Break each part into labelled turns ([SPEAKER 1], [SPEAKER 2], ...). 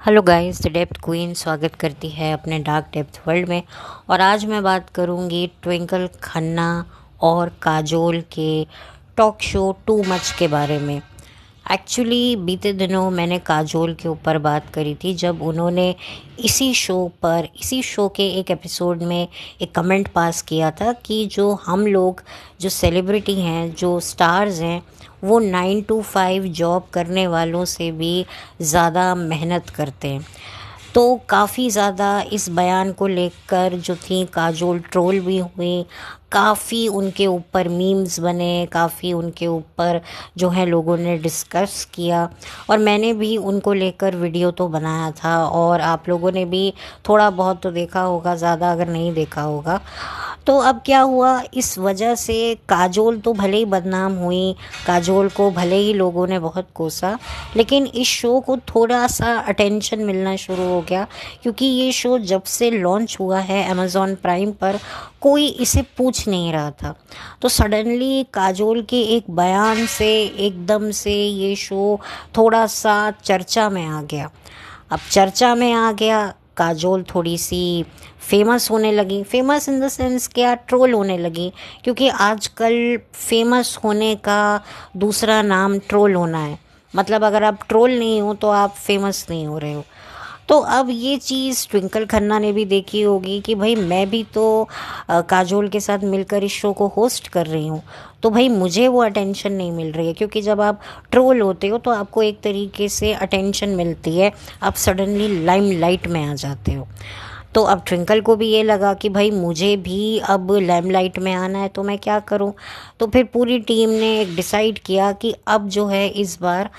[SPEAKER 1] Hello guys, the depth queen स्वागत करती है अपने डार्क डेप्थ वर्ल्ड में। और आज मैं बात करूंगी ट्विंकल खन्ना और काजोल के टॉक शो टू मच के बारे में। एक्चुअली बीते दिनों मैंने काजोल के ऊपर बात करी थी जब उन्होंने इसी शो के एक एपिसोड में एक कमेंट पास किया था कि जो हम लोग जो सेलिब्रिटी हैं, जो स्टार्स हैं, वो 9 to 5 जॉब करने वालों से भी ज़्यादा मेहनत करते हैं। तो काफ़ी ज़्यादा इस बयान को लेकर जो थी काजोल ट्रोल भी हुई, काफ़ी उनके ऊपर मीम्स बने, काफ़ी उनके ऊपर जो है लोगों ने डिस्कस किया। और मैंने भी उनको लेकर वीडियो तो बनाया था और आप लोगों ने भी थोड़ा बहुत तो देखा होगा, ज़्यादा अगर नहीं देखा होगा। तो अब क्या हुआ, इस वजह से काजोल तो भले ही बदनाम हुई, काजोल को भले ही लोगों ने बहुत कोसा, लेकिन इस शो को थोड़ा सा अटेंशन मिलना शुरू हो गया क्योंकि ये शो जब से लॉन्च हुआ है अमेज़ॉन प्राइम पर, कोई इसे पूछ नहीं रहा था। तो सडनली काजोल के एक बयान से एकदम से ये शो थोड़ा सा चर्चा में आ गया। अब चर्चा में आ गया, काजोल थोड़ी सी फेमस होने लगी। फेमस इन द सेंस क्या, ट्रोल होने लगी, क्योंकि आजकल फेमस होने का दूसरा नाम ट्रोल होना है। मतलब अगर आप ट्रोल नहीं हो तो आप फेमस नहीं हो रहे हो। तो अब ये चीज़ ट्विंकल खन्ना ने भी देखी होगी कि भाई मैं भी तो काजोल के साथ मिलकर इस शो को होस्ट कर रही हूँ, तो भाई मुझे वो अटेंशन नहीं मिल रही है। क्योंकि जब आप ट्रोल होते हो तो आपको एक तरीके से अटेंशन मिलती है, आप सडनली लाइमलाइट में आ जाते हो। तो अब ट्विंकल को भी ये लगा कि भाई मुझे भी अब लाइमलाइट में आना है, तो मैं क्या करूं। तो फिर पूरी टीम ने डिसाइड किया कि अब जो है इस बार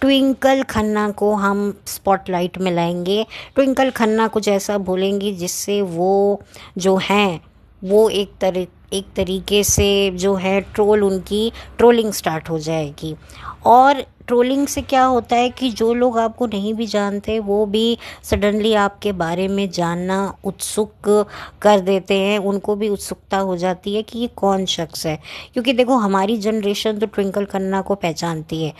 [SPEAKER 1] ट्विंकल खन्ना को हम स्पॉटलाइट में लाएंगे। ट्विंकल खन्ना कुछ ऐसा बोलेंगी जिससे वो जो हैं वो एक तरीके से जो है उनकी ट्रोलिंग स्टार्ट हो जाएगी। और ट्रोलिंग से क्या होता है कि जो लोग आपको नहीं भी जानते वो भी सडनली आपके बारे में जानना उत्सुक कर देते हैं, उनको भी उत्सुकता हो जाती है कि ये कौन शख्स है। क्योंकि देखो, हमारी जनरेशन तो ट्विंकल खन्ना को पहचानती है,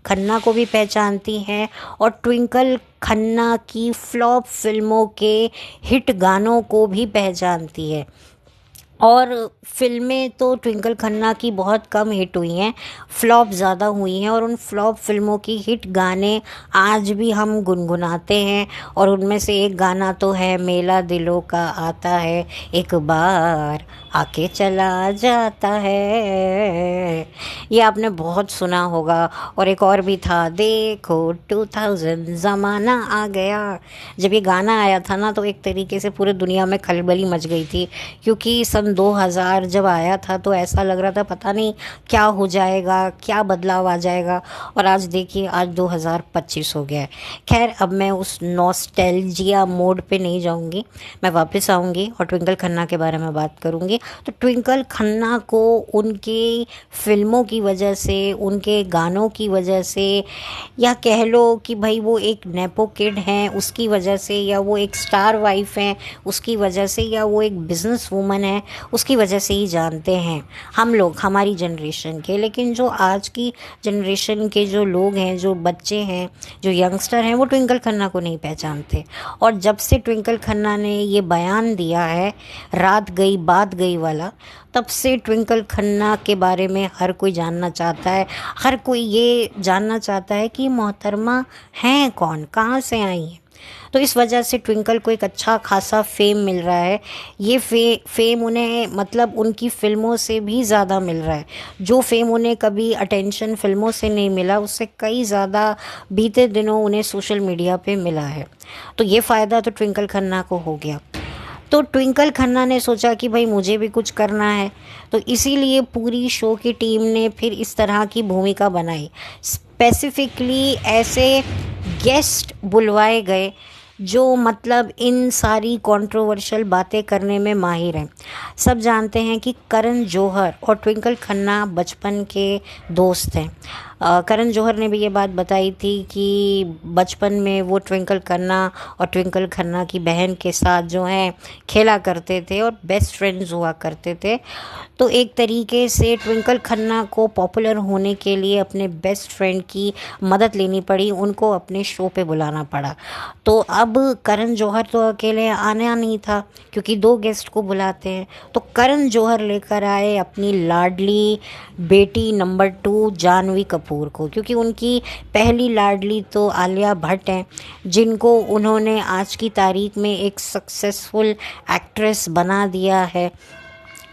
[SPEAKER 1] खन्ना को भी पहचानती है, और ट्विंकल खन्ना की फ्लॉप फिल्मों के हिट गानों को भी पहचानती है। और फिल्में तो ट्विंकल खन्ना की बहुत कम हिट हुई हैं, फ्लॉप ज़्यादा हुई हैं, और उन फ्लॉप फिल्मों की हिट गाने आज भी हम गुनगुनाते हैं। और उनमें से एक गाना तो है, मेला दिलों का आता है, एक बार आके चला जाता है। ये आपने बहुत सुना होगा। और एक और भी था, देखो 2000 ज़माना आ गया। जब ये गाना आया था ना, तो एक तरीके से पूरे दुनिया में खलबली मच गई थी, क्योंकि सन 2000 जब आया था तो ऐसा लग रहा था पता नहीं क्या हो जाएगा, क्या बदलाव आ जाएगा। और आज देखिए, आज 2025 हो गया है। खैर, अब मैं उस नॉस्टैल्जिया मोड पे नहीं जाऊंगी, मैं वापस आऊंगी और ट्विंकल खन्ना के बारे में बात करूंगी। तो ट्विंकल खन्ना को उनके फिल्मों की वजह से, उनके गानों की वजह से, या कह लो कि भाई वो एक नेपो किड हैं उसकी वजह से, या वो एक स्टार वाइफ हैं उसकी वजह से, या वो एक बिजनेस वूमन है उसकी वजह से ही जानते हैं हम लोग, हमारी जनरेशन के। लेकिन जो आज की जनरेशन के जो लोग हैं, जो बच्चे हैं, जो यंगस्टर हैं, वो ट्विंकल खन्ना को नहीं पहचानते। और जब से ट्विंकल खन्ना ने ये बयान दिया है, रात गई बात गई वाला, तब से ट्विंकल खन्ना के बारे में हर कोई जानना चाहता है। हर कोई ये जानना चाहता है कि मोहतरमा हैं कौन, कहाँ से आई हैं। तो इस वजह से ट्विंकल को एक अच्छा खासा फेम मिल रहा है। ये फेम उन्हें मतलब उनकी फ़िल्मों से भी ज़्यादा मिल रहा है। जो फेम उन्हें कभी अटेंशन फ़िल्मों से नहीं मिला, उससे कई ज़्यादा बीते दिनों उन्हें सोशल मीडिया पे मिला है। तो ये फ़ायदा तो ट्विंकल खन्ना को हो गया। तो ट्विंकल खन्ना ने सोचा कि भाई मुझे भी कुछ करना है, तो इसीलिए पूरी शो की टीम ने फिर इस तरह की भूमिका बनाई। स्पेसिफिकली ऐसे गेस्ट बुलवाए गए जो मतलब इन सारी कंट्रोवर्शियल बातें करने में माहिर हैं। सब जानते हैं कि करण जौहर और ट्विंकल खन्ना बचपन के दोस्त हैं। करण जौहर ने भी ये बात बताई थी कि बचपन में वो ट्विंकल खन्ना और ट्विंकल खन्ना की बहन के साथ जो है खेला करते थे और बेस्ट फ्रेंड्स हुआ करते थे। तो एक तरीके से ट्विंकल खन्ना को पॉपुलर होने के लिए अपने बेस्ट फ्रेंड की मदद लेनी पड़ी, उनको अपने शो पे बुलाना पड़ा। तो अब करण जौहर तो अकेले आना नहीं था क्योंकि 2 गेस्ट को बुलाते हैं, तो करण जौहर लेकर आए अपनी लाडली बेटी नंबर 2 जानवी कपूर को, क्योंकि उनकी पहली लाडली तो आलिया भट्ट हैं, जिनको उन्होंने आज की तारीख में एक सक्सेसफुल एक्ट्रेस बना दिया है।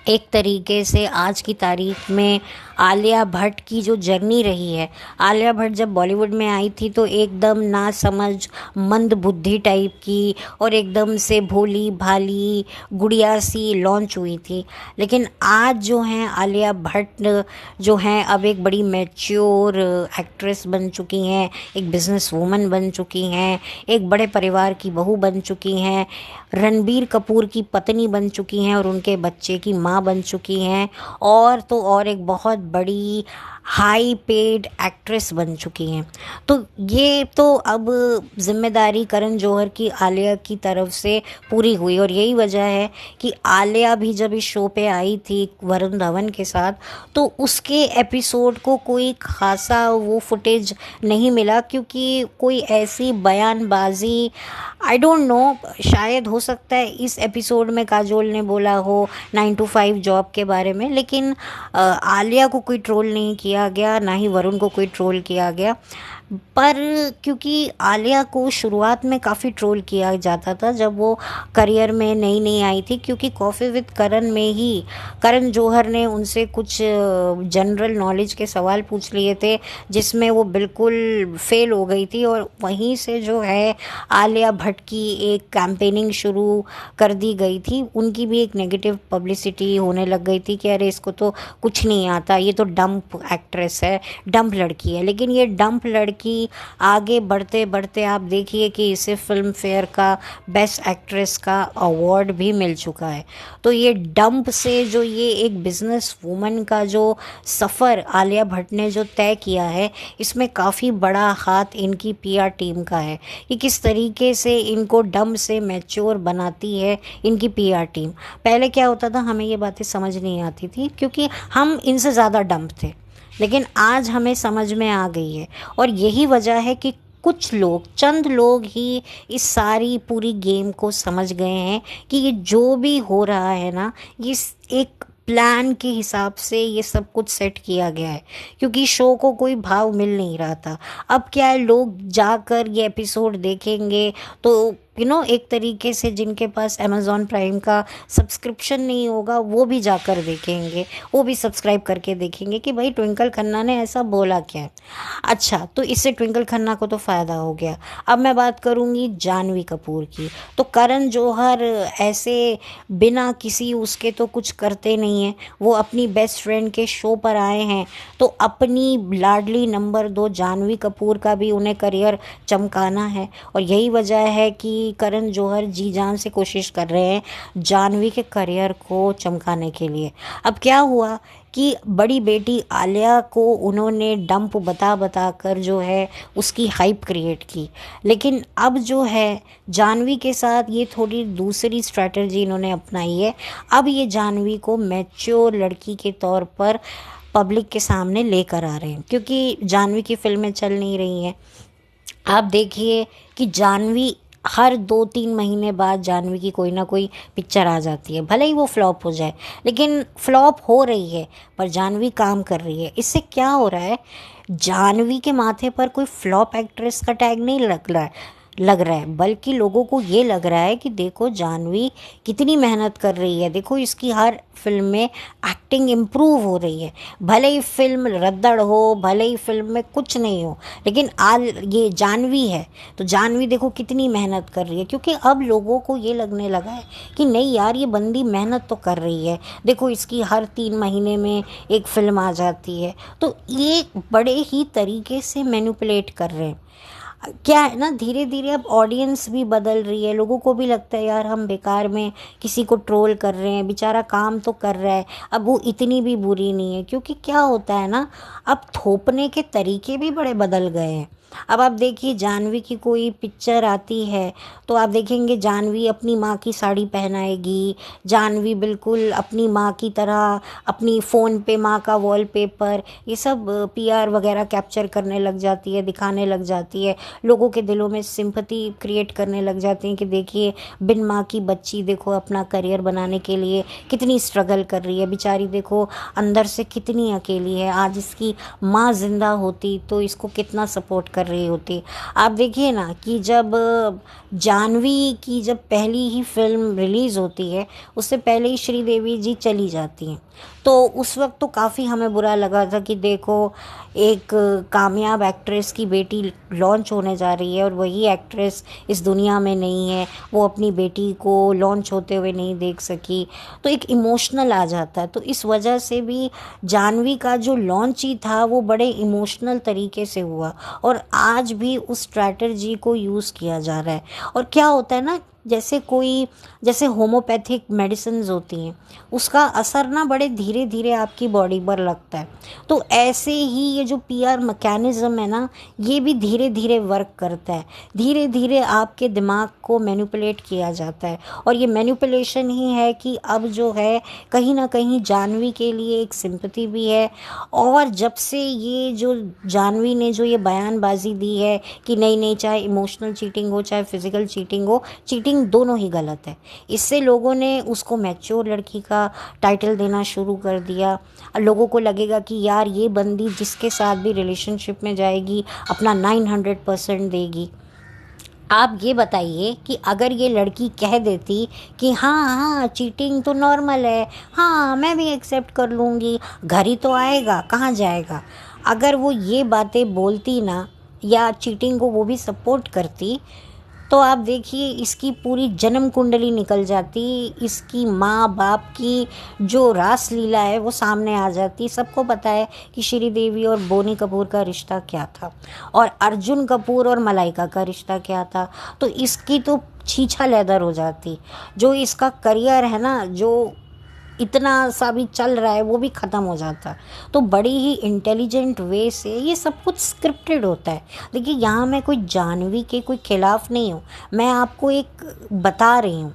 [SPEAKER 1] एक तरीके से आज की तारीख में आलिया भट्ट की जो जर्नी रही है, आलिया भट्ट जब बॉलीवुड में आई थी तो एकदम नासमझ मंद बुद्धि टाइप की और एकदम से भोली भाली गुड़िया सी लॉन्च हुई थी। लेकिन आज जो हैं आलिया भट्ट जो हैं अब एक बड़ी मैच्योर एक्ट्रेस बन चुकी हैं, एक बिजनेस वूमन बन चुकी हैं, एक बड़े परिवार की बहू बन चुकी हैं, रणबीर कपूर की पत्नी बन चुकी हैं और उनके बच्चे की माँ बन चुकी हैं, और तो और एक बहुत बड़ी हाई पेड एक्ट्रेस बन चुकी हैं। तो ये तो अब जिम्मेदारी करण जौहर की आलिया की तरफ से पूरी हुई, और यही वजह है कि आलिया भी जब इस शो पे आई थी वरुण धवन के साथ, तो उसके एपिसोड को कोई खासा वो फुटेज नहीं मिला, क्योंकि कोई ऐसी बयानबाजी आई डोंट नो, शायद हो सकता है इस एपिसोड में काजोल ने बोला हो 9 to 5 जॉब के बारे में, लेकिन आलिया को कोई ट्रोल नहीं किया गया, ना ही वरुण को कोई ट्रोल किया गया। पर क्योंकि आलिया को शुरुआत में काफ़ी ट्रोल किया जाता था जब वो करियर में नई नई आई थी, क्योंकि कॉफ़ी विद करण में ही करण जौहर ने उनसे कुछ जनरल नॉलेज के सवाल पूछ लिए थे जिसमें वो बिल्कुल फेल हो गई थी, और वहीं से जो है आलिया भट्ट की एक कैंपेनिंग शुरू कर दी गई थी। उनकी भी एक नेगेटिव पब्लिसिटी होने लग गई थी कि अरे इसको तो कुछ नहीं आता, ये तो डंप एक्ट्रेस है, डंप लड़की है। लेकिन ये डंप लड़की आगे बढ़ते बढ़ते आप देखिए कि इसे फिल्म फेयर का बेस्ट एक्ट्रेस का अवार्ड भी मिल चुका है। तो ये डंप से जो ये एक बिजनेस वूमन का जो सफ़र आलिया भट्ट ने जो तय किया है, इसमें काफ़ी बड़ा हाथ इनकी पीआर टीम का है कि किस तरीके से इनको डंप से मैच्योर बनाती है इनकी पीआर टीम। पहले क्या होता था, हमें ये बातें समझ नहीं आती थी क्योंकि हम इनसे ज़्यादा डंप थे, लेकिन आज हमें समझ में आ गई है, और यही वजह है कि कुछ लोग, चंद लोग ही इस सारी पूरी गेम को समझ गए हैं कि ये जो भी हो रहा है ना, ये एक प्लान के हिसाब से ये सब कुछ सेट किया गया है, क्योंकि शो को कोई भाव मिल नहीं रहा था। अब क्या है, लोग जाकर ये एपिसोड देखेंगे तो एक तरीके से जिनके पास अमेज़ॉन प्राइम का सब्सक्रिप्शन नहीं होगा वो भी जाकर देखेंगे, वो भी सब्सक्राइब करके देखेंगे कि भाई ट्विंकल खन्ना ने ऐसा बोला क्या है। अच्छा, तो इससे ट्विंकल खन्ना को तो फ़ायदा हो गया। अब मैं बात करूँगी जानवी कपूर की। तो करण जौहर ऐसे बिना किसी उसके तो कुछ करते नहीं हैं, वो अपनी बेस्ट फ्रेंड के शो पर आए हैं, तो अपनी लाडली नंबर 2 जानवी कपूर का भी उन्हें करियर चमकाना है, और यही वजह है कि करण जौहर जी जान से कोशिश कर रहे हैं जानवी के करियर को चमकाने के लिए। अब क्या हुआ कि बड़ी बेटी आलिया को उन्होंने डंप बता बता कर जो है उसकी हाइप क्रिएट की, लेकिन अब जो है जानवी के साथ ये थोड़ी दूसरी स्ट्रैटेजी इन्होंने अपनाई है। अब ये जानवी को मैच्योर लड़की के तौर पर पब्लिक के सामने लेकर आ रहे हैं, क्योंकि जानवी की फिल्में चल नहीं रही हैं। आप देखिए कि जानवी हर 2-3 महीने बाद जानवी की कोई ना कोई पिक्चर आ जाती है, भले ही वो फ्लॉप हो जाए, लेकिन फ्लॉप हो रही है पर जानवी काम कर रही है। इससे क्या हो रहा है, जानवी के माथे पर कोई फ्लॉप एक्ट्रेस का टैग नहीं लग रहा है, बल्कि लोगों को ये लग रहा है कि देखो जानवी कितनी मेहनत कर रही है, देखो इसकी हर फिल्म में एक्टिंग इम्प्रूव हो रही है। भले ही फिल्म रद्दड़ हो, भले ही फिल्म में कुछ नहीं हो, लेकिन ये जानवी है तो जानवी देखो कितनी मेहनत कर रही है, क्योंकि अब लोगों को ये लगने लगा है कि नहीं यार, ये बंदी मेहनत तो कर रही है, देखो इसकी हर 3 महीने में एक फिल्म आ जाती है। तो ये बड़े ही तरीके से मैनिपुलेट कर रहे हैं। क्या है ना, धीरे धीरे अब ऑडियंस भी बदल रही है, लोगों को भी लगता है यार हम बेकार में किसी को ट्रोल कर रहे हैं, बेचारा काम तो कर रहा है, अब वो इतनी भी बुरी नहीं है। क्योंकि क्या होता है ना, अब थोपने के तरीके भी बड़े बदल गए हैं। अब आप देखिए, जानवी की कोई पिक्चर आती है तो आप देखेंगे जानवी अपनी माँ की साड़ी पहनाएगी, जानवी बिल्कुल अपनी माँ की तरह अपनी फ़ोन पे माँ का वॉलपेपर, ये सब पीआर वगैरह कैप्चर करने लग जाती है, दिखाने लग जाती है, लोगों के दिलों में सिंपैथी क्रिएट करने लग जाती हैं कि देखिए बिन माँ की बच्ची देखो अपना करियर बनाने के लिए कितनी स्ट्रगल कर रही है, बेचारी देखो अंदर से कितनी अकेली है, आज इसकी माँ जिंदा होती तो इसको कितना सपोर्ट कर रही होती। आप देखिए ना कि जब जानवी की जब पहली ही फिल्म रिलीज़ होती है, उससे पहले ही श्रीदेवी जी चली जाती हैं, तो उस वक्त तो काफ़ी हमें बुरा लगा था कि देखो एक कामयाब एक्ट्रेस की बेटी लॉन्च होने जा रही है और वही एक्ट्रेस इस दुनिया में नहीं है, वो अपनी बेटी को लॉन्च होते हुए नहीं देख सकी, तो एक इमोशनल आ जाता है। तो इस वजह से भी जानवी का जो लॉन्च ही था वो बड़े इमोशनल तरीके से हुआ और आज भी उस स्ट्रैटेजी को यूज़ किया जा रहा है। और क्या होता है ना, जैसे होम्योपैथिक मेडिसिन्स होती हैं, उसका असर ना बड़े धीरे धीरे आपकी बॉडी पर लगता है, तो ऐसे ही ये जो पीआर मैकेनिज़्म है ना, ये भी धीरे धीरे वर्क करता है, धीरे धीरे आपके दिमाग को मैनिपुलेट किया जाता है। और ये मैनिपुलेशन ही है कि अब जो है कहीं ना कहीं जानवी के लिए एक सिंपैथी भी है। और जब से ये जो जानवी ने जो ये बयानबाजी दी है कि नहीं नहीं, चाहे इमोशनल चीटिंग हो चाहे फिजिकल चीटिंग हो, चीटिंग दोनों ही गलत है, इससे लोगों ने उसको मैच्योर लड़की का टाइटल देना शुरू कर दिया। लोगों को लगेगा कि यार ये बंदी जिसके साथ भी रिलेशनशिप में जाएगी अपना 900% देगी। आप ये बताइए कि अगर ये लड़की कह देती कि हाँ हाँ चीटिंग तो नॉर्मल है, हाँ मैं भी एक्सेप्ट कर लूँगी, घर ही तो आएगा कहाँ जाएगा, अगर वो ये बातें बोलती ना या चीटिंग को वो भी सपोर्ट करती, तो आप देखिए इसकी पूरी जन्म कुंडली निकल जाती, इसकी माँ बाप की जो रास लीला है वो सामने आ जाती। सबको पता है कि श्रीदेवी और बोनी कपूर का रिश्ता क्या था और अर्जुन कपूर और मलाइका का रिश्ता क्या था, तो इसकी तो छीछा लेदर हो जाती। जो इसका करियर है ना, जो इतना सा भी चल रहा है वो भी ख़त्म हो जाता। तो बड़ी ही इंटेलिजेंट वे से ये सब कुछ स्क्रिप्टेड होता है। देखिए यहाँ मैं कोई जानवी के कोई खिलाफ नहीं हूँ, मैं आपको एक बता रही हूँ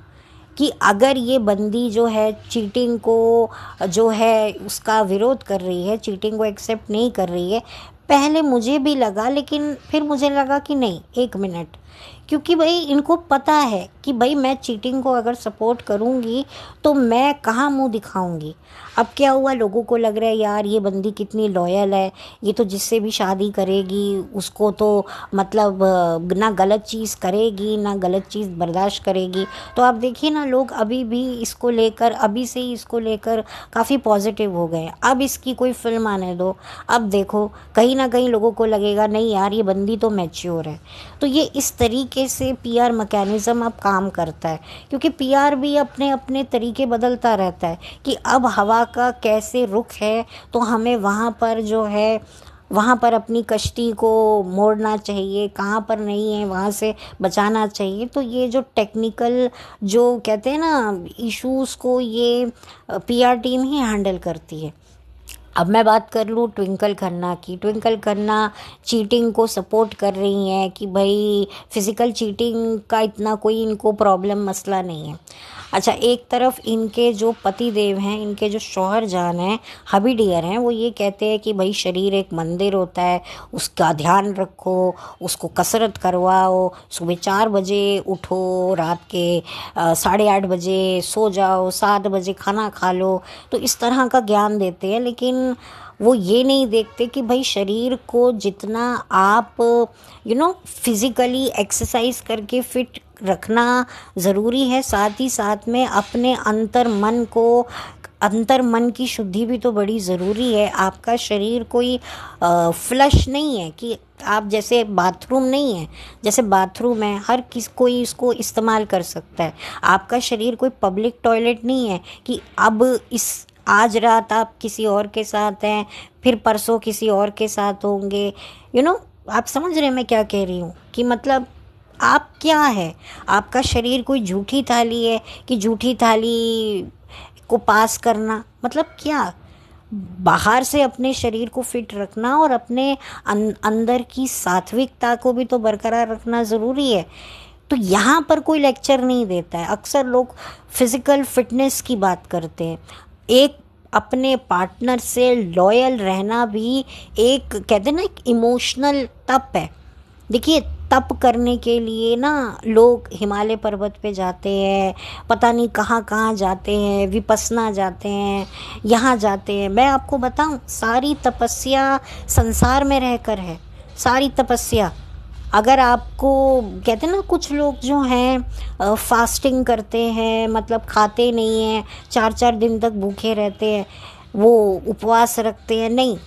[SPEAKER 1] कि अगर ये बंदी जो है चीटिंग को जो है उसका विरोध कर रही है, चीटिंग को एक्सेप्ट नहीं कर रही है, पहले मुझे भी लगा, लेकिन फिर मुझे लगा कि नहीं, एक मिनट, क्योंकि भाई इनको पता है कि भाई मैं चीटिंग को अगर सपोर्ट करूँगी तो मैं कहाँ मुंह दिखाऊंगी। अब क्या हुआ, लोगों को लग रहा है यार ये बंदी कितनी लॉयल है, ये तो जिससे भी शादी करेगी उसको तो मतलब ना गलत चीज़ करेगी ना गलत चीज़ बर्दाश्त करेगी। तो आप देखिए ना, लोग अभी भी इसको लेकर, अभी से ही इसको लेकर काफ़ी पॉजिटिव हो गए। अब इसकी कोई फिल्म आने दो, अब देखो कहीं ना कहीं लोगों को लगेगा नहीं यार ये बंदी तो मैच्योर है। तो ये इस तरीके से पीआर मैकेनिज़्म अब काम करता है, क्योंकि पीआर भी अपने अपने तरीके बदलता रहता है कि अब हवा का कैसे रुख है, तो हमें वहाँ पर जो है वहाँ पर अपनी कश्ती को मोड़ना चाहिए, कहाँ पर नहीं है वहाँ से बचाना चाहिए। तो ये जो टेक्निकल जो कहते हैं ना इश्यूज़ को, ये पीआर टीम ही हैंडल करती है। अब मैं बात कर लूँ ट्विंकल खन्ना की। ट्विंकल खन्ना चीटिंग को सपोर्ट कर रही हैं कि भाई फिज़िकल चीटिंग का इतना कोई इनको प्रॉब्लम मसला नहीं है। अच्छा, एक तरफ इनके जो पति देव हैं, इनके जो शौहर जान हैं, हबी डियर हैं, वो ये कहते हैं कि भाई शरीर एक मंदिर होता है, उसका ध्यान रखो, उसको कसरत करवाओ, सुबह 4 बजे उठो, रात के 8:30 बजे सो जाओ, 7 बजे खाना खा लो। तो इस तरह का ज्ञान देते हैं, लेकिन वो ये नहीं देखते कि भाई शरीर को जितना आप फिज़िकली एक्सरसाइज करके फिट रखना ज़रूरी है, साथ ही साथ में अपने अंतर मन की शुद्धि भी तो बड़ी ज़रूरी है। आपका शरीर कोई फ्लश नहीं है कि आप जैसे बाथरूम नहीं है, जैसे बाथरूम है हर कोई इसको इस्तेमाल कर सकता है। आपका शरीर कोई पब्लिक टॉयलेट नहीं है कि अब आज रात आप किसी और के साथ हैं, फिर परसों किसी और के साथ होंगे। आप समझ रहे हैं मैं क्या कह रही हूँ? कि मतलब आप क्या है? आपका शरीर कोई झूठी थाली है कि झूठी थाली को पास करना? मतलब क्या? बाहर से अपने शरीर को फिट रखना और अपने अंदर की सात्विकता को भी तो बरकरार रखना ज़रूरी है। तो यहाँ पर कोई लेक्चर नहीं देता है। अक्सर लोग फिज़िकल फिटनेस की बात करते हैं। एक अपने पार्टनर से लॉयल रहना भी एक, कहते हैं ना, एक इमोशनल तप है। देखिए, तप करने के लिए ना लोग हिमालय पर्वत पे जाते हैं, पता नहीं कहाँ कहाँ जाते हैं, विपस्सना जाते हैं, यहाँ जाते हैं। मैं आपको बताऊँ, सारी तपस्या संसार में रहकर है, सारी तपस्या। अगर आपको, कहते हैं ना, कुछ लोग जो हैं फास्टिंग करते हैं, मतलब खाते नहीं हैं, 4-4 दिन तक भूखे रहते हैं, वो उपवास रखते हैं। नहीं,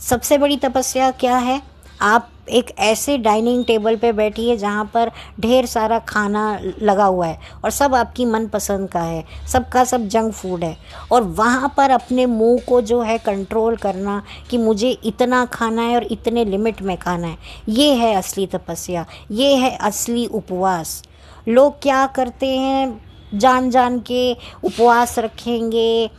[SPEAKER 1] सबसे बड़ी तपस्या क्या है? आप एक ऐसे डाइनिंग टेबल पे बैठिए जहाँ पर ढेर सारा खाना लगा हुआ है और सब आपकी मनपसंद का है, सबका सब जंक फूड है, और वहाँ पर अपने मुंह को जो है कंट्रोल करना कि मुझे इतना खाना है और इतने लिमिट में खाना है। ये है असली तपस्या, ये है असली उपवास। लोग क्या करते हैं, जान जान के उपवास रखेंगे,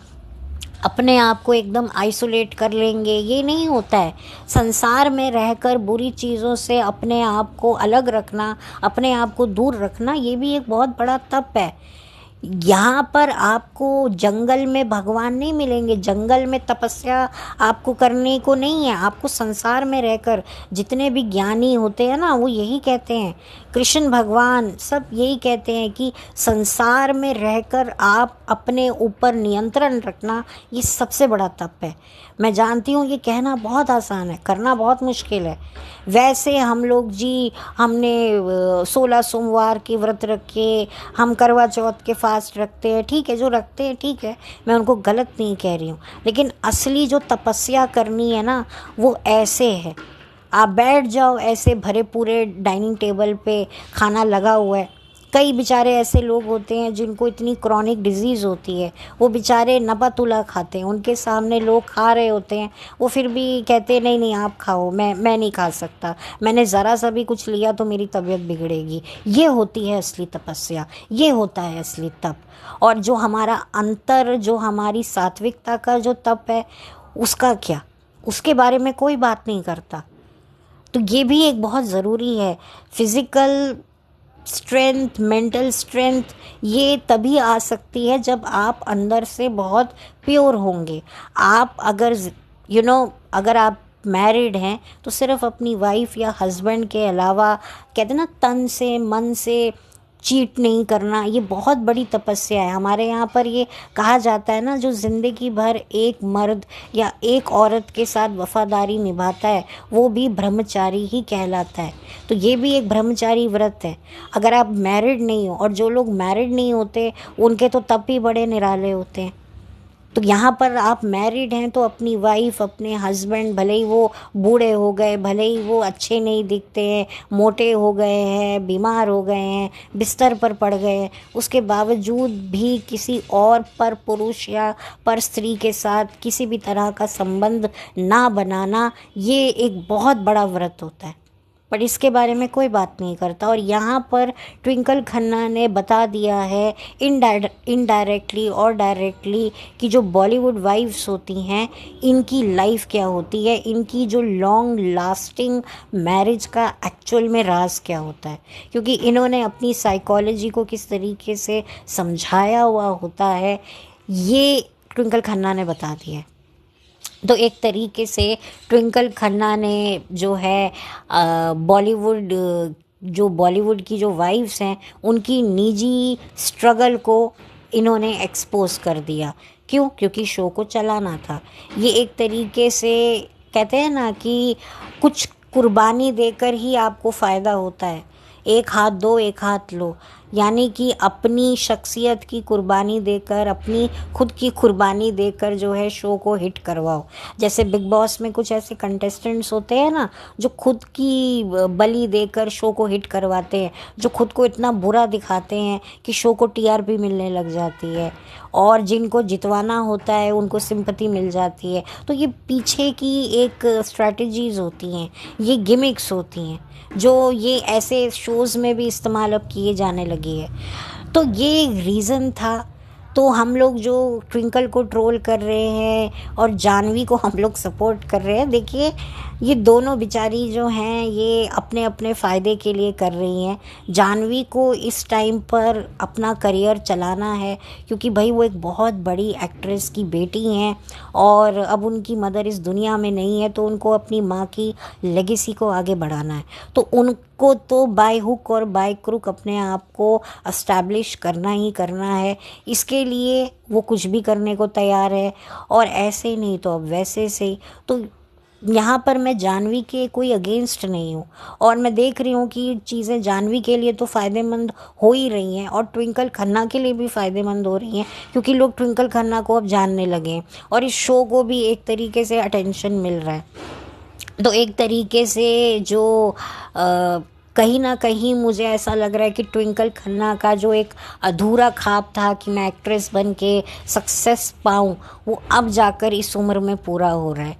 [SPEAKER 1] अपने आप को एकदम आइसोलेट कर लेंगे। ये नहीं होता है। संसार में रहकर बुरी चीज़ों से अपने आप को अलग रखना, अपने आप को दूर रखना, ये भी एक बहुत बड़ा तप है। यहाँ पर आपको जंगल में भगवान नहीं मिलेंगे, जंगल में तपस्या आपको करने को नहीं है। आपको संसार में रहकर, जितने भी ज्ञानी होते हैं ना, वो यही कहते हैं, कृष्ण भगवान सब यही कहते हैं कि संसार में रहकर आप अपने ऊपर नियंत्रण रखना, ये सबसे बड़ा तप है। मैं जानती हूँ ये कहना बहुत आसान है, करना बहुत मुश्किल है। वैसे हम लोग जी, हमने 16 सोमवार के व्रत रखे, हम करवा चौथ के फास्ट रखते हैं, ठीक है, जो रखते हैं ठीक है, मैं उनको गलत नहीं कह रही हूँ। लेकिन असली जो तपस्या करनी है ना, वो ऐसे है। आप बैठ जाओ ऐसे भरे पूरे डाइनिंग टेबल पे, खाना लगा हुआ है। कई बेचारे ऐसे लोग होते हैं जिनको इतनी क्रॉनिक डिजीज़ होती है, वो बेचारे नपा-तुला खाते हैं, उनके सामने लोग खा रहे होते हैं, वो फिर भी कहते हैं नहीं नहीं आप खाओ, मैं नहीं खा सकता, मैंने ज़रा सा भी कुछ लिया तो मेरी तबीयत बिगड़ेगी। ये होती है असली तपस्या, ये होता है असली तप। और जो हमारा अंतर, जो हमारी सात्विकता का जो तप है, उसका क्या, उसके बारे में कोई बात नहीं करता। तो ये भी एक बहुत ज़रूरी है। फिज़िकल स्ट्रेंथ, मेंटल स्ट्रेंथ, ये तभी आ सकती है जब आप अंदर से बहुत प्योर होंगे। आप अगर अगर आप मैरिड हैं तो सिर्फ अपनी वाइफ या हस्बैंड के अलावा, कहते हैं ना, तन से मन से चीट नहीं करना, ये बहुत बड़ी तपस्या है। हमारे यहाँ पर ये कहा जाता है ना, जो ज़िंदगी भर एक मर्द या एक औरत के साथ वफादारी निभाता है वो भी ब्रह्मचारी ही कहलाता है। तो ये भी एक ब्रह्मचारी व्रत है। अगर आप मैरिड नहीं हो, और जो लोग मैरिड नहीं होते उनके तो तप ही बड़े निराले होते हैं। तो यहाँ पर आप मैरिड हैं तो अपनी वाइफ, अपने हस्बैंड, भले ही वो बूढ़े हो गए, भले ही वो अच्छे नहीं दिखते हैं, मोटे हो गए हैं, बीमार हो गए हैं, बिस्तर पर पड़ गए हैं, उसके बावजूद भी किसी और पर पुरुष या पर स्त्री के साथ किसी भी तरह का संबंध ना बनाना, ये एक बहुत बड़ा व्रत होता है। पर इसके बारे में कोई बात नहीं करता। और यहाँ पर ट्विंकल खन्ना ने बता दिया है इनडायरेक्टली और डायरेक्टली कि जो बॉलीवुड वाइफ्स होती हैं, इनकी लाइफ क्या होती है, इनकी जो लॉन्ग लास्टिंग मैरिज का एक्चुअल में राज क्या होता है। क्योंकि इन्होंने अपनी साइकोलॉजी को किस तरीके से समझाया हुआ होता है, ये ट्विंकल खन्ना ने बता दिया है। तो एक तरीके से ट्विंकल खन्ना ने जो है बॉलीवुड की जो वाइफ्स हैं, उनकी निजी स्ट्रगल को इन्होंने एक्सपोज कर दिया। क्यों? क्योंकि शो को चलाना था। ये एक तरीके से, कहते हैं ना कि कुछ कुर्बानी देकर ही आपको फ़ायदा होता है। एक हाथ दो, एक हाथ लो। यानी कि अपनी शख्सियत की कुर्बानी देकर, अपनी खुद की कुर्बानी देकर जो है शो को हिट करवाओ। जैसे बिग बॉस में कुछ ऐसे कंटेस्टेंट्स होते हैं ना, जो खुद की बलि देकर शो को हिट करवाते हैं, जो खुद को इतना बुरा दिखाते हैं कि शो को टीआरपी मिलने लग जाती है, और जिनको जितवाना होता है उनको सिंपैथी मिल जाती है। तो ये पीछे की एक स्ट्रैटेजीज होती हैं, ये गिमिक्स होती हैं, जो ये ऐसे शोज़ में भी इस्तेमाल अब किए जाने लगी है। तो ये रीज़न था। तो हम लोग जो ट्विंकल को ट्रोल कर रहे हैं और जानवी को हम लोग सपोर्ट कर रहे हैं, देखिए ये दोनों बेचारी जो हैं ये अपने अपने फ़ायदे के लिए कर रही हैं। जानवी को इस टाइम पर अपना करियर चलाना है, क्योंकि भाई वो एक बहुत बड़ी एक्ट्रेस की बेटी हैं और अब उनकी मदर इस दुनिया में नहीं है, तो उनको अपनी माँ की लेगेसी को आगे बढ़ाना है। तो उनको तो बाय हुक और बाय क्रुक अपने आप को एस्टैब्लिश करना ही करना है। इसके लिए वो कुछ भी करने को तैयार है, और ऐसे नहीं तो अब वैसे से। तो यहाँ पर मैं जानवी के कोई अगेंस्ट नहीं हूँ, और मैं देख रही हूँ कि चीज़ें जानवी के लिए तो फ़ायदेमंद हो ही रही हैं और ट्विंकल खन्ना के लिए भी फ़ायदेमंद हो रही हैं, क्योंकि लोग ट्विंकल खन्ना को अब जानने लगे हैं और इस शो को भी एक तरीके से अटेंशन मिल रहा है। तो एक तरीके से जो कहीं ना कहीं मुझे ऐसा लग रहा है कि ट्विंकल खन्ना का जो एक अधूरा ख्वाब था कि मैं एक्ट्रेस बन के सक्सेस पाऊँ, वो अब जाकर इस उम्र में पूरा हो रहा है।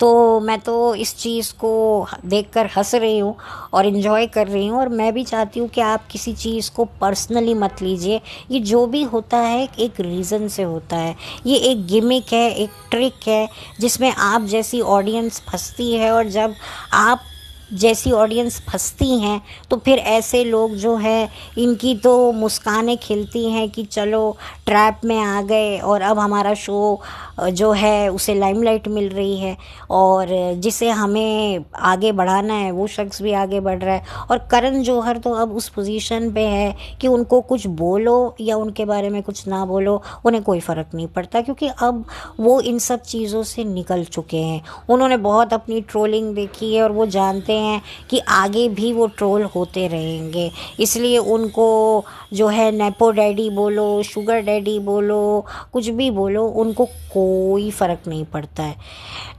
[SPEAKER 1] तो मैं तो इस चीज़ को देखकर हंस रही हूँ और इन्जॉय कर रही हूँ, और मैं भी चाहती हूँ कि आप किसी चीज़ को पर्सनली मत लीजिए। ये जो भी होता है एक रीज़न से होता है, ये एक गिमिक है, एक ट्रिक है जिसमें आप जैसी ऑडियंस फंसती है, और जब आप जैसी ऑडियंस फंसती हैं तो फिर ऐसे लोग जो है इनकी तो मुस्कानें खिलती हैं कि चलो ट्रैप में आ गए और अब हमारा शो जो है उसे लाइमलाइट मिल रही है, और जिसे हमें आगे बढ़ाना है वो शख्स भी आगे बढ़ रहा है। और करण जौहर तो अब उस पोजीशन पे है कि उनको कुछ बोलो या उनके बारे में कुछ ना बोलो, उन्हें कोई फ़र्क नहीं पड़ता, क्योंकि अब वो इन सब चीज़ों से निकल चुके हैं। उन्होंने बहुत अपनी ट्रोलिंग देखी है और वो जानते हैं कि आगे भी वो ट्रोल होते रहेंगे, इसलिए उनको जो है नेपो डैडी बोलो, शुगर डैडी बोलो, कुछ भी बोलो, उनको कोई फ़र्क नहीं पड़ता है।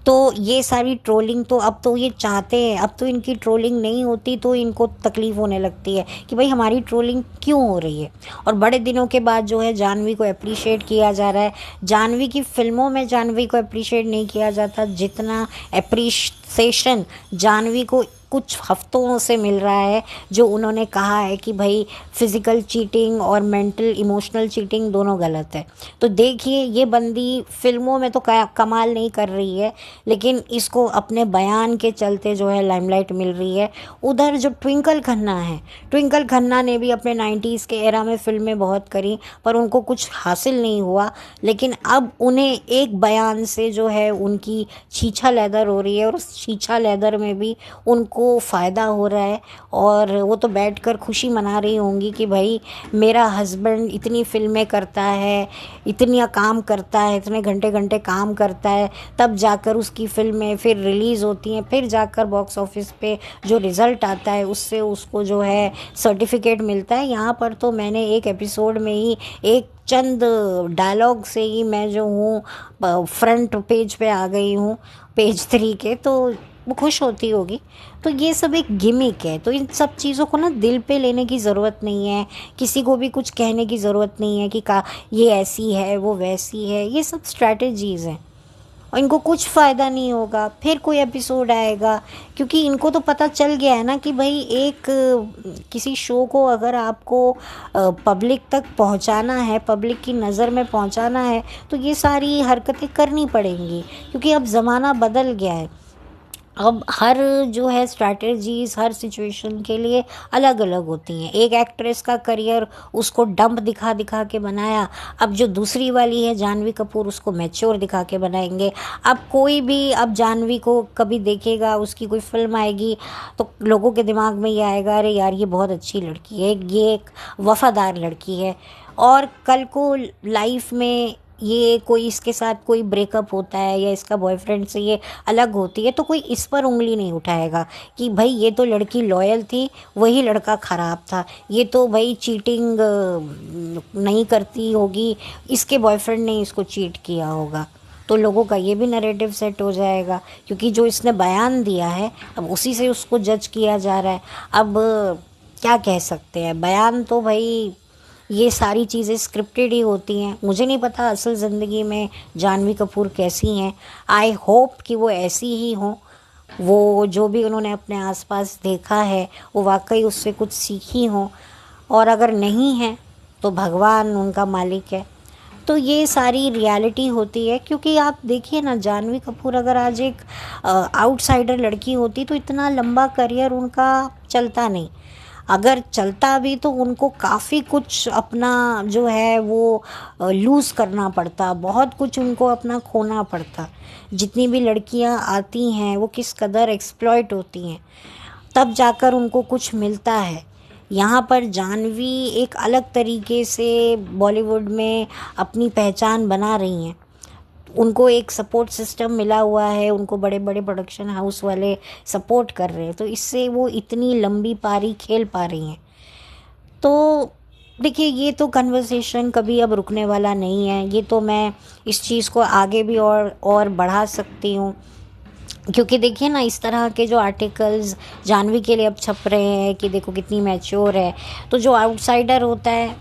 [SPEAKER 1] तो ये सारी ट्रोलिंग तो अब तो ये चाहते हैं, अब तो इनकी ट्रोलिंग नहीं होती तो इनको तकलीफ़ होने लगती है कि भाई हमारी ट्रोलिंग क्यों हो रही है। और बड़े दिनों के बाद जो है जानवी को अप्रिशिएट किया जा रहा है। जानवी की फ़िल्मों में जानवी को अप्रिशिएट नहीं किया जाता जितना अप्रिसिएशन जानवी को कुछ हफ्तों से मिल रहा है, जो उन्होंने कहा है कि भाई फिज़िकल चीटिंग और मेंटल इमोशनल चीटिंग दोनों गलत है। तो देखिए ये बंदी फ़िल्मों में तो कमाल नहीं कर रही है, लेकिन इसको अपने बयान के चलते जो है लाइमलाइट मिल रही है। उधर जो ट्विंकल खन्ना है, ट्विंकल खन्ना ने भी अपने 90s के एरा में फ़िल्में बहुत करी पर उनको कुछ हासिल नहीं हुआ, लेकिन अब उन्हें एक बयान से जो है उनकी छीछा लेदर हो रही है, और उस छीछा लेदर में भी उनको फ़ायदा हो रहा है। और वो तो बैठकर खुशी मना रही होंगी कि भाई मेरा हस्बैंड इतनी फ़िल्में करता है, इतना काम करता है, इतने घंटे घंटे काम करता है, तब जाकर उसकी फ़िल्में फिर रिलीज़ होती हैं, फिर जाकर बॉक्स ऑफिस पे जो रिज़ल्ट आता है उससे उसको जो है सर्टिफिकेट मिलता है। यहाँ पर तो मैंने एक एपिसोड में ही एक चंद डायलॉग से ही मैं जो हूँ फ्रंट पेज पे आ गई हूँ, पेज 3 के, तो वो खुश होती होगी। तो ये सब एक गिमिक है, तो इन सब चीज़ों को ना दिल पे लेने की ज़रूरत नहीं है, किसी को भी कुछ कहने की ज़रूरत नहीं है कि ये ऐसी है वो वैसी है। ये सब स्ट्रैटेजीज़ हैं और इनको कुछ फ़ायदा नहीं होगा। फिर कोई एपिसोड आएगा, क्योंकि इनको तो पता चल गया है ना कि भाई एक किसी शो को अगर आपको पब्लिक तक पहुंचाना है, पब्लिक की नज़र में पहुंचाना है, तो ये सारी हरकतें करनी पड़ेंगी, क्योंकि अब ज़माना बदल गया है। अब हर जो है स्ट्रैटेजीज हर सिचुएशन के लिए अलग अलग होती हैं। एक एक्ट्रेस का करियर उसको डंप दिखा दिखा के बनाया, अब जो दूसरी वाली है जानवी कपूर उसको मैच्योर दिखा के बनाएंगे। अब कोई भी अब जानवी को कभी देखेगा, उसकी कोई फिल्म आएगी तो लोगों के दिमाग में ये आएगा अरे यार ये बहुत अच्छी लड़की है, ये एक वफ़ादार लड़की है। और कल को लाइफ में ये कोई इसके साथ कोई ब्रेकअप होता है या इसका बॉयफ्रेंड से ये अलग होती है तो कोई इस पर उंगली नहीं उठाएगा कि भाई ये तो लड़की लॉयल थी, वही लड़का ख़राब था, ये तो भाई चीटिंग नहीं करती होगी, इसके बॉयफ्रेंड ने इसको चीट किया होगा। तो लोगों का ये भी नैरेटिव सेट हो जाएगा, क्योंकि जो इसने बयान दिया है अब उसी से उसको जज किया जा रहा है। अब क्या कह सकते हैं, बयान तो भाई ये सारी चीज़ें स्क्रिप्टेड ही होती हैं। मुझे नहीं पता असल ज़िंदगी में जानवी कपूर कैसी हैं। आई होप कि वो ऐसी ही हों, वो जो भी उन्होंने अपने आसपास देखा है वो वाकई उससे कुछ सीखी हों, और अगर नहीं है तो भगवान उनका मालिक है। तो ये सारी रियलिटी होती है, क्योंकि आप देखिए ना, जानवी कपूर अगर आज एक आउटसाइडर लड़की होती तो इतना लंबा करियर उनका चलता नहीं। अगर चलता भी तो उनको काफ़ी कुछ अपना जो है वो लूज़ करना पड़ता, बहुत कुछ उनको अपना खोना पड़ता। जितनी भी लड़कियां आती हैं वो किस कदर एक्सप्लॉइट होती हैं, तब जाकर उनको कुछ मिलता है। यहाँ पर जानवी एक अलग तरीके से बॉलीवुड में अपनी पहचान बना रही हैं। उनको एक सपोर्ट सिस्टम मिला हुआ है, उनको बड़े बड़े प्रोडक्शन हाउस वाले सपोर्ट कर रहे हैं, तो इससे वो इतनी लंबी पारी खेल पा रही हैं। तो देखिए, ये तो कन्वर्सेशन कभी अब रुकने वाला नहीं है। ये तो मैं इस चीज़ को आगे भी और बढ़ा सकती हूँ, क्योंकि देखिए ना, इस तरह के जो आर्टिकल्स जानवी के लिए अब छप रहे हैं कि देखो कितनी मैच्योर है, तो जो आउटसाइडर होता है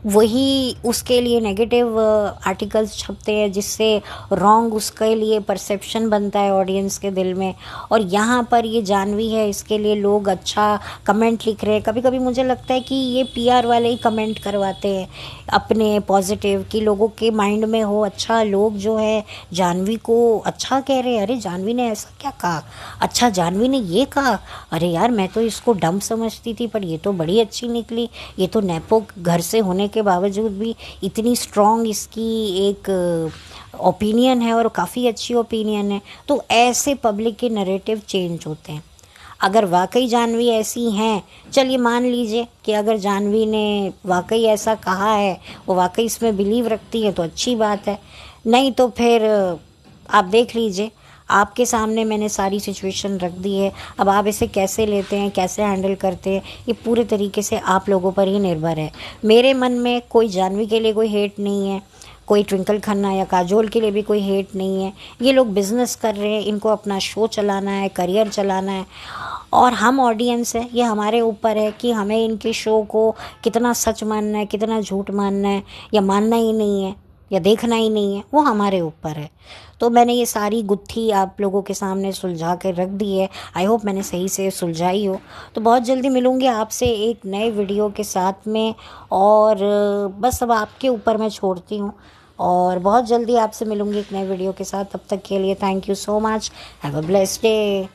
[SPEAKER 1] वही उसके लिए नेगेटिव आर्टिकल्स छपते हैं, जिससे रॉन्ग उसके लिए परसेप्शन बनता है ऑडियंस के दिल में। और यहाँ पर ये जानवी है, इसके लिए लोग अच्छा कमेंट लिख रहे हैं। कभी कभी मुझे लगता है कि ये पीआर वाले ही कमेंट करवाते हैं अपने पॉजिटिव, कि लोगों के माइंड में हो अच्छा, लोग जो है जानवी को अच्छा कह रहे हैं, अरे जानवी ने ऐसा क्या कहा, अच्छा जानवी ने ये कहा, अरे यार मैं तो इसको डम समझती थी पर ये तो बड़ी अच्छी निकली, ये तो नेपो घर से होने के बावजूद भी इतनी स्ट्रॉन्ग इसकी एक ओपिनियन है और काफ़ी अच्छी ओपिनियन है। तो ऐसे पब्लिक के नैरेटिव चेंज होते हैं। अगर वाकई जानवी ऐसी हैं, चलिए मान लीजिए कि अगर जानवी ने वाकई ऐसा कहा है, वो वाकई इसमें बिलीव रखती है, तो अच्छी बात है। नहीं तो फिर आप देख लीजिए, आपके सामने मैंने सारी सिचुएशन रख दी है। अब आप इसे कैसे लेते हैं, कैसे हैंडल करते हैं, ये पूरे तरीके से आप लोगों पर ही निर्भर है। मेरे मन में कोई जानवी के लिए कोई हेट नहीं है, कोई ट्विंकल खन्ना या काजोल के लिए भी कोई हेट नहीं है। ये लोग बिज़नेस कर रहे हैं, इनको अपना शो चलाना है, करियर चलाना है, और हम ऑडियंस है, ये हमारे ऊपर है कि हमें इनके शो को कितना सच मानना है, कितना झूठ मानना है, या मानना ही नहीं है, या देखना ही नहीं है, वो हमारे ऊपर है। तो मैंने ये सारी गुत्थी आप लोगों के सामने सुलझा के रख दी है। आई होप मैंने सही से सुलझाई हो। तो बहुत जल्दी मिलूँगी आपसे एक नए वीडियो के साथ में, और बस अब आपके ऊपर मैं छोड़ती हूँ, और बहुत जल्दी आपसे मिलूँगी एक नए वीडियो के साथ। तब तक के लिए thank you so much, have a blessed day.